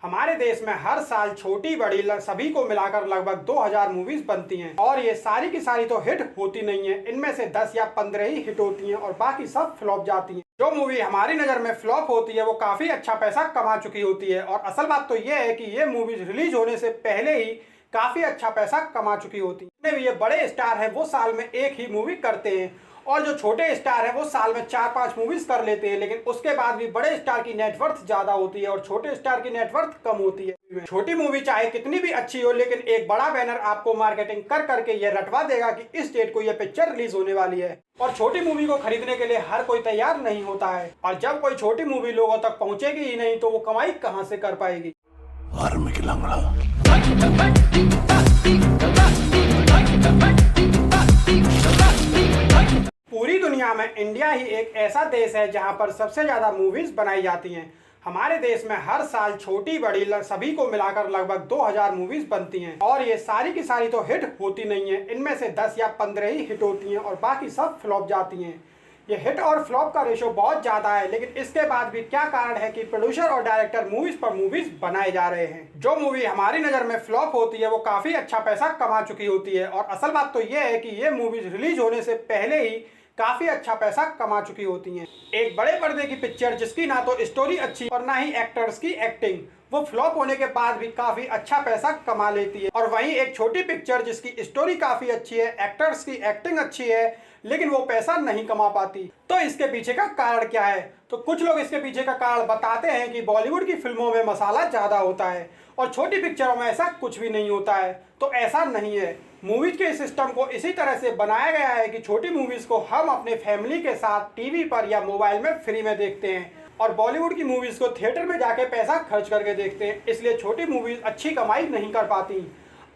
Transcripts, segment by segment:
हमारे देश में हर साल छोटी बड़ी सभी को मिलाकर लगभग 2000 मूवीज बनती हैं और ये सारी की सारी तो हिट होती नहीं है। इनमें से 10 या 15 ही हिट होती हैं और बाकी सब फ्लॉप जाती हैं। जो मूवी हमारी नज़र में फ्लॉप होती है वो काफ़ी अच्छा पैसा कमा चुकी होती है और असल बात तो ये है कि ये मूवी रिलीज होने से पहले ही काफ़ी अच्छा पैसा कमा चुकी होती है। जितने भी ये बड़े स्टार हैं वो साल में एक ही मूवी करते हैं और जो छोटे स्टार हैं वो साल में 4-5 मूवीज कर लेते हैं, लेकिन उसके बाद भी बड़े स्टार की नेटवर्थ ज्यादा होती है और छोटे स्टार की नेटवर्थ कम होती है। छोटी मूवी चाहे कितनी भी अच्छी हो, लेकिन एक बड़ा बैनर आपको मार्केटिंग कर करके ये रटवा देगा कि इस डेट को ये पिक्चर रिलीज होने वाली है और छोटी मूवी को खरीदने के लिए हर कोई तैयार नहीं होता है। और जब कोई छोटी मूवी लोगों तक पहुंचेगी ही नहीं तो वो कमाई कहां से कर पाएगी। पूरी दुनिया में इंडिया ही एक ऐसा देश है जहां पर सबसे ज्यादा मूवीज बनाई जाती हैं। हमारे देश में हर साल छोटी बड़ी सभी को मिलाकर लगभग 2000 मूवीज बनती हैं और ये सारी की सारी तो हिट होती नहीं है। इनमें से 10 या 15 ही हिट होती हैं और बाकी सब फ्लॉप जाती हैं। ये हिट और फ्लॉप का रेशो बहुत ज़्यादा है, लेकिन इसके बाद भी क्या कारण है कि प्रोड्यूसर और डायरेक्टर मूवीज पर मूवीज बनाए जा रहे हैं। जो मूवी हमारी नज़र में फ्लॉप होती है वो काफ़ी अच्छा पैसा कमा चुकी होती है और असल बात तो ये है कि ये मूवीज रिलीज होने से पहले ही काफ़ी अच्छा पैसा कमा चुकी होती हैं। एक बड़े पर्दे की पिक्चर जिसकी ना तो स्टोरी अच्छी और ना ही एक्टर्स की एक्टिंग, वो फ्लॉप होने के बाद भी काफ़ी अच्छा पैसा कमा लेती है। और वहीं एक छोटी पिक्चर जिसकी स्टोरी काफ़ी अच्छी है, एक्टर्स की एक्टिंग अच्छी है, लेकिन वो पैसा नहीं कमा पाती। तो इसके पीछे का कारण क्या है? तो कुछ लोग इसके पीछे का कारण बताते हैं कि बॉलीवुड की फिल्मों में मसाला ज़्यादा होता है और छोटी पिक्चरों में ऐसा कुछ भी नहीं होता है। तो ऐसा नहीं है। मूवीज के सिस्टम को इसी तरह से बनाया गया है कि छोटी मूवीज को हम अपने फैमिली के साथ टीवी पर या मोबाइल में फ्री में देखते हैं और बॉलीवुड की मूवीज को थिएटर में जाके पैसा खर्च करके देखते हैं, इसलिए छोटी मूवीज अच्छी कमाई नहीं कर पाती।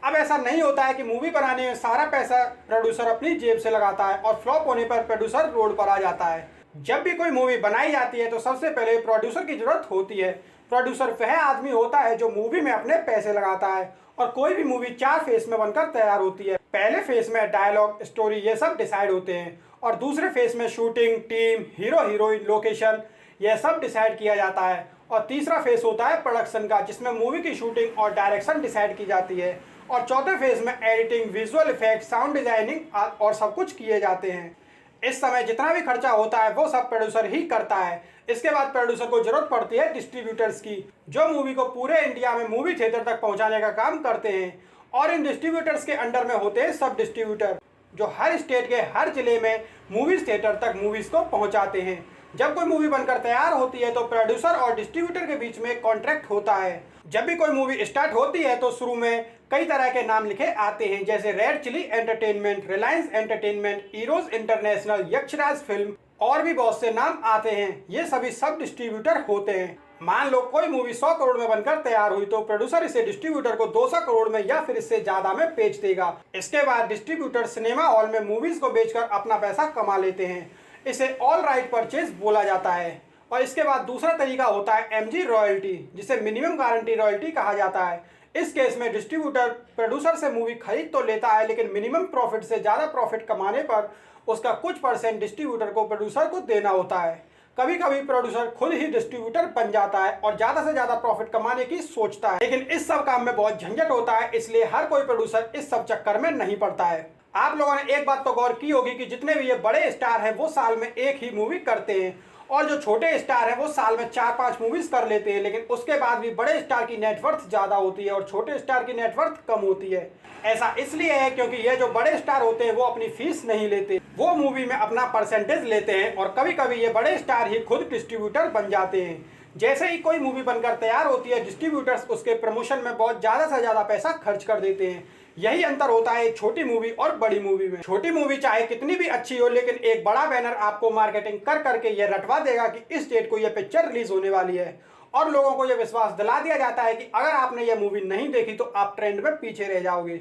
अब ऐसा नहीं होता है कि मूवी बनाने में सारा पैसा प्रोड्यूसर अपनी जेब से लगाता है और फ्लॉप होने पर प्रोड्यूसर रोड पर आ जाता है। जब भी कोई मूवी बनाई जाती है तो सबसे पहले प्रोड्यूसर की जरूरत होती है। प्रोड्यूसर वह आदमी होता है जो मूवी में अपने पैसे लगाता है और कोई भी मूवी 4 फेज में बनकर तैयार होती है। पहले फेज में डायलॉग, स्टोरी ये सब डिसाइड होते हैं और दूसरे फेज में shooting, team, hero heroine, location यह सब डिसाइड किया जाता है और तीसरा फेज होता है प्रोडक्शन का, जिसमें मूवी की शूटिंग और डायरेक्शन डिसाइड की जाती है और चौथे फेज में editing, visual effect, sound designing और सब कुछ किए जाते हैं। इस समय जितना भी खर्चा होता है वो सब प्रोड्यूसर ही करता है। इसके बाद प्रोड्यूसर को जरूरत पड़ती है डिस्ट्रीब्यूटर्स की, जो मूवी को पूरे इंडिया में मूवी थिएटर तक पहुंचाने का काम करते हैं और इन डिस्ट्रीब्यूटर्स के अंडर में होते हैं सब डिस्ट्रीब्यूटर, जो हर स्टेट के हर जिले में मूवीज थिएटर तक मूवीज को पहुंचाते हैं। जब कोई मूवी बनकर तैयार होती है तो प्रोड्यूसर और डिस्ट्रीब्यूटर के बीच में कॉन्ट्रैक्ट होता है। जब भी कोई मूवी स्टार्ट होती है तो शुरू में कई तरह के नाम लिखे आते हैं, जैसे Red Chilli Entertainment, Reliance Entertainment, Eros International, Yashraj film और भी बहुत से नाम आते हैं। ये सभी सब डिस्ट्रीब्यूटर होते हैं। मान लो कोई मूवी 100 करोड़ में बनकर तैयार हुई तो प्रोड्यूसर इसे डिस्ट्रीब्यूटर को 200 करोड़ में या फिर इससे ज्यादा में बेच देगा। इसके बाद डिस्ट्रीब्यूटर सिनेमा हॉल में मूवीज को बेचकर अपना पैसा कमा लेते हैं। इसे ऑल राइट परचेज बोला जाता है। और इसके बाद दूसरा तरीका होता है एमजी रॉयल्टी, जिसे मिनिमम गारंटी रॉयल्टी कहा जाता है। इस केस में डिस्ट्रीब्यूटर प्रोड्यूसर से मूवी खरीद तो लेता है, लेकिन मिनिमम प्रॉफिट से ज़्यादा प्रॉफिट कमाने पर उसका कुछ परसेंट डिस्ट्रीब्यूटर को प्रोड्यूसर को देना होता है। कभी कभी प्रोड्यूसर खुद ही डिस्ट्रीब्यूटर बन जाता है और ज़्यादा से ज़्यादा प्रॉफिट कमाने की सोचता है, लेकिन इस सब काम में बहुत झंझट होता है, इसलिए हर कोई प्रोड्यूसर इस सब चक्कर में नहीं पड़ता है। आप लोगों ने एक बात तो गौर की होगी कि जितने भी ये बड़े स्टार हैं वो साल में एक ही मूवी करते हैं और जो छोटे स्टार हैं वो साल में 4-5 मूवीज कर लेते हैं, लेकिन उसके बाद भी बड़े स्टार की नेटवर्थ ज़्यादा होती है और छोटे स्टार की नेटवर्थ कम होती है। ऐसा इसलिए है क्योंकि ये जो बड़े स्टार होते हैं वो अपनी फीस नहीं लेते, वो मूवी में अपना परसेंटेज लेते हैं और कभी कभी ये बड़े स्टार ही खुद डिस्ट्रीब्यूटर बन जाते हैं। जैसे ही कोई मूवी बनकर तैयार होती है, डिस्ट्रीब्यूटर्स उसके प्रमोशन में बहुत ज़्यादा से ज़्यादा पैसा खर्च कर देते हैं। यही अंतर होता है एक छोटी मूवी और बड़ी मूवी में। छोटी मूवी चाहे कितनी भी अच्छी हो, लेकिन एक बड़ा बैनर आपको मार्केटिंग कर करके ये रटवा देगा कि इस डेट को ये पिक्चर रिलीज होने वाली है और लोगों को ये विश्वास दिला दिया जाता है कि अगर आपने ये मूवी नहीं देखी तो आप ट्रेंड में पीछे रह जाओगे।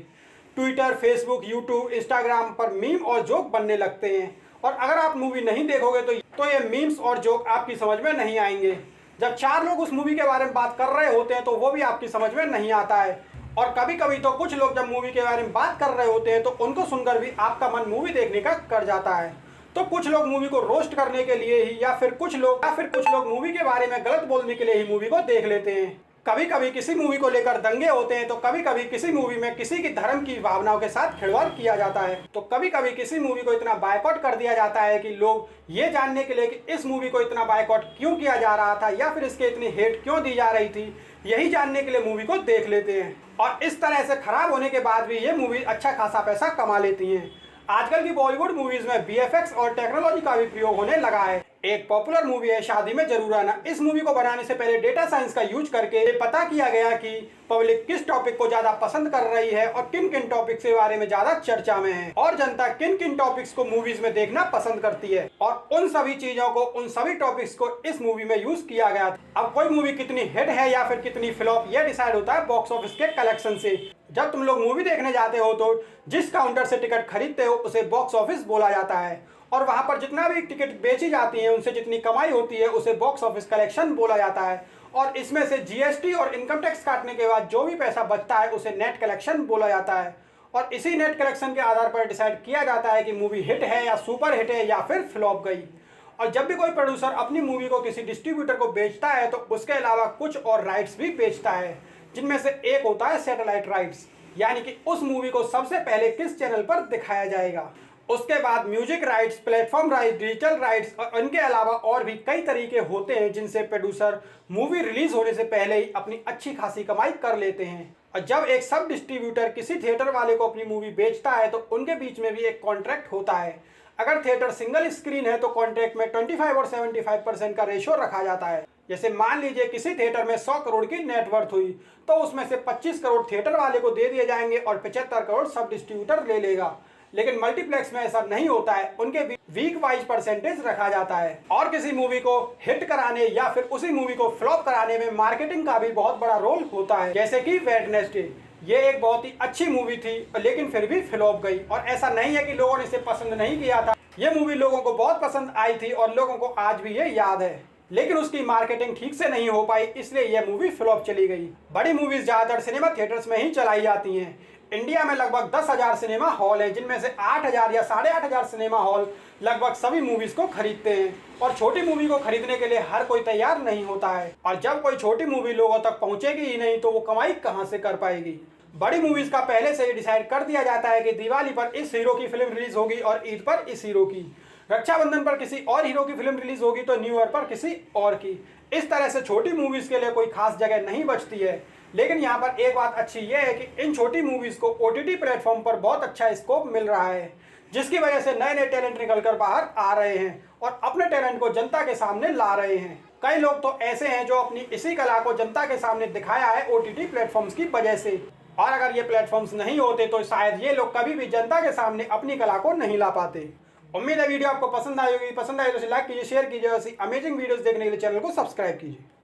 ट्विटर, फेसबुक, यूट्यूब, इंस्टाग्राम पर मीम और जोक बनने लगते हैं और अगर आप मूवी नहीं देखोगे तो ये मीम्स और जोक आपकी समझ में नहीं आएंगे। जब 4 लोग उस मूवी के बारे में बात कर रहे होते हैं तो वो भी आपकी समझ में नहीं आता है और कभी कभी तो कुछ लोग जब मूवी के बारे में बात कर रहे होते हैं तो उनको सुनकर भी आपका मन मूवी देखने का कर जाता है। तो कुछ लोग मूवी को रोस्ट करने के लिए ही या फिर कुछ लोग मूवी के बारे में गलत बोलने के लिए ही मूवी को देख लेते हैं। कभी कभी किसी मूवी को लेकर दंगे होते हैं, तो कभी कभी किसी मूवी में किसी की धर्म की भावनाओं के साथ खिलवाड़ किया जाता है, तो कभी कभी किसी मूवी को इतना बायकॉट कर दिया जाता है कि लोग ये जानने के लिए कि इस मूवी को इतना बायकॉट क्यों किया जा रहा था या फिर इसके इतनी हेट क्यों दी जा रही थी, यही जानने के लिए मूवी को देख लेते हैं। और इस तरह से खराब होने के बाद भी ये मूवी अच्छा खासा पैसा कमा लेती हैं। आजकल की बॉलीवुड मूवीज में VFX और टेक्नोलॉजी का भी प्रयोग होने लगा है। एक पॉपुलर मूवी है शादी में जरूर आना। इस मूवी को बनाने से पहले डेटा साइंस का यूज करके ये पता किया गया कि पब्लिक किस टॉपिक को ज्यादा पसंद कर रही है और किन किन टॉपिक्स के बारे में ज्यादा चर्चा में है और जनता किन किन टॉपिक्स को मूवीज में देखना पसंद करती है, और उन सभी चीजों को, उन सभी टॉपिक्स को इस मूवी में यूज किया गया था। अब कोई मूवी कितनी हिट है या फिर कितनी फ्लॉप, यह डिसाइड होता है बॉक्स ऑफिस के कलेक्शन से। जब तुम लोग मूवी देखने जाते हो तो जिस काउंटर से टिकट खरीदते हो उसे बॉक्स ऑफिस बोला जाता है, और वहां पर जितना भी टिकट बेची जाती है उनसे जितनी कमाई होती है उसे बॉक्स ऑफिस कलेक्शन बोला जाता है, और इसमें से GST और इनकम टैक्स काटने के बाद जो भी पैसा बचता है उसे नेट कलेक्शन बोला जाता है। और इसी नेट कलेक्शन के आधार पर डिसाइड किया जाता है कि मूवी हिट है या सुपर हिट है या फिर फ्लॉप गई। और जब भी कोई प्रोड्यूसर अपनी मूवी को किसी डिस्ट्रीब्यूटर को बेचता है तो उसके अलावा कुछ और राइट्स भी बेचता है, जिनमें से एक होता है सैटेलाइट राइट्स, यानी कि उस मूवी को सबसे पहले किस चैनल पर दिखाया जाएगा। उसके बाद music rights, platform rights, digital rights और इनके अलावा और भी कई तरीके होते हैं जिनसे प्रोड्यूसर मूवी रिलीज होने से पहले ही अपनी अच्छी खासी कमाई कर लेते हैं। और जब एक सब डिस्ट्रीब्यूटर किसी थिएटर वाले को अपनी मूवी बेचता है तो उनके बीच में भी एक कॉन्ट्रैक्ट होता है। अगर थिएटर सिंगल स्क्रीन है तो कॉन्ट्रैक्ट में 25 और 75% का रेशो रखा जाता है। जैसे मान लीजिए किसी थिएटर में 100 करोड़ की नेटवर्थ हुई तो उसमें से 25 करोड़ थिएटर वाले को दे दिए जाएंगे और 75 करोड़ सब डिस्ट्रीब्यूटर ले लेगा। लेकिन मल्टीप्लेक्स में ऐसा नहीं होता है, उनके वीक वाइज परसेंटेज रखा जाता है। और किसी मूवी को हिट कराने या फिर उसी मूवी को फ्लॉप कराने में मार्केटिंग का भी बहुत बड़ा रोल होता है। जैसे कि वेडनेसडे, ये एक बहुत ही अच्छी मूवी थी लेकिन फिर भी फ्लॉप गई, और ऐसा नहीं है कि लोगों ने इसे पसंद नहीं किया था। ये मूवी लोगों को बहुत पसंद आई थी और लोगों को आज भी ये याद है, लेकिन उसकी मार्केटिंग ठीक से नहीं हो पाई, इसलिए यह मूवी फ्लॉप चली गई। बड़ी मूवीज ज्यादातर सिनेमा थिएटर्स में ही चलाई जाती हैं। इंडिया में लगभग 10,000 सिनेमा हॉल हैं, जिनमें से 8,000 या 8,500 सिनेमा हॉल लगभग सभी मूवीज को खरीदते हैं, और छोटी मूवी को खरीदने के लिए हर कोई तैयार नहीं होता है। और जब कोई छोटी मूवी लोगों तक पहुंचेगी ही नहीं तो वो कमाई कहां से कर पाएगी। बड़ी मूवीज का पहले से ही डिसाइड कर दिया जाता है कि दिवाली पर इस हीरो की फिल्म रिलीज होगी और ईद पर इस हीरो की, रक्षाबंधन पर किसी और हीरो की फिल्म रिलीज होगी तो न्यू ईयर पर किसी और की। इस तरह से छोटी मूवीज के लिए कोई खास जगह नहीं बचती है। लेकिन यहाँ पर एक बात अच्छी यह है कि इन छोटी मूवीज को OTT प्लेटफॉर्म पर बहुत अच्छा स्कोप मिल रहा है, जिसकी वजह से नए नए टैलेंट निकल कर बाहर आ रहे हैं और अपने टैलेंट को जनता के सामने ला रहे हैं। कई लोग तो ऐसे हैं जो अपनी इसी कला को जनता के सामने दिखाया है OTT प्लेटफॉर्म्स की वजह से, और अगर ये प्लेटफॉर्म्स नहीं होते तो शायद ये लोग कभी भी जनता के सामने अपनी कला को नहीं ला पाते। उम्मीद है वीडियो आपको पसंद आई होगी। पसंद आई तो लाइक कीजिए, शेयर कीजिए। ऐसी अमेजिंग वीडियोस देखने के लिए चैनल को सब्सक्राइब कीजिए।